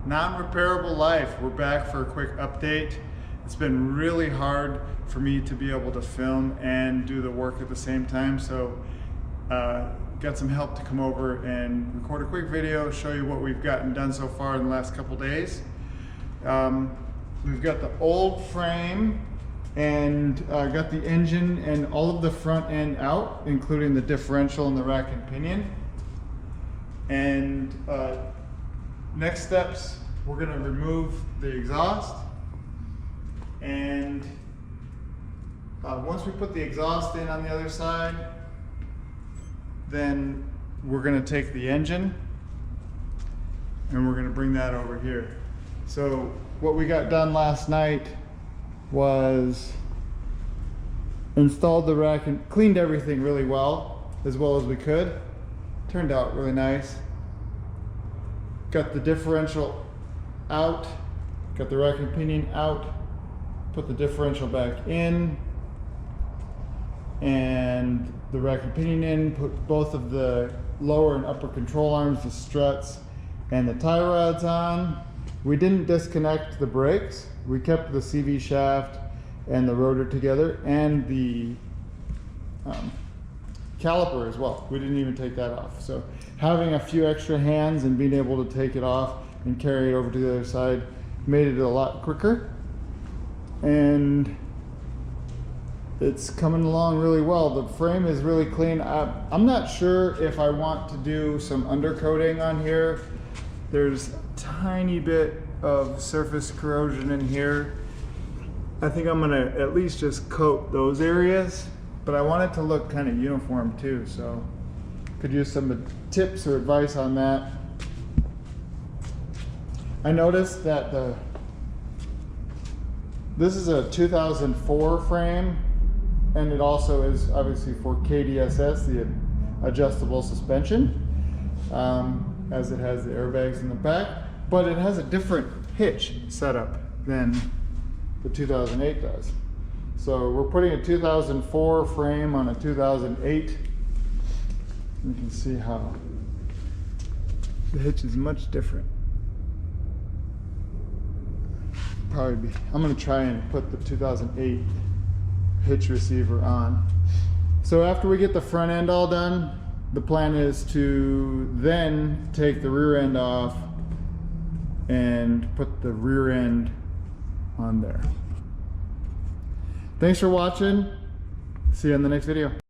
Non-repairable life. We're back for a quick update. It's been really hard for me to be able to film and do the work at the same time, so got some help to come over and record a quick video, show you what we've gotten done so far in the last couple days. We've got the old frame and got the engine and all of the front end out, including the differential and the rack and pinion. And next steps, we're going to remove the exhaust, and once we put the exhaust in on the other side, then we're going to take the engine and we're going to bring that over here. So what we got done last night was installed the rack and cleaned everything really well as we could. Turned out really nice. Got the differential out, got the rack and pinion out, put the differential back in, and the rack and pinion in, put both of the lower and upper control arms, the struts, and the tie rods on. We didn't disconnect the brakes. We kept the CV shaft and the rotor together, and the caliper as well. We didn't even take that off. So having a few extra hands and being able to take it off and carry it over to the other side made it a lot quicker, and it's coming along really well. The frame is really clean. I'm not sure if I want to do some undercoating on here. There's a tiny bit of surface corrosion in here. I think I'm gonna at least just coat those areas, but I want it to look kind of uniform too, so could use some tips or advice on that. I noticed that this is a 2004 frame, and it also is obviously for KDSS, the adjustable suspension, as it has the airbags in the back, but it has a different hitch setup than the 2008 does. So we're putting a 2004 frame on a 2008. You can see how the hitch is much different. I'm gonna try and put the 2008 hitch receiver on. So after we get the front end all done, the plan is to then take the rear end off and put the rear end on there. Thanks for watching. See you in the next video.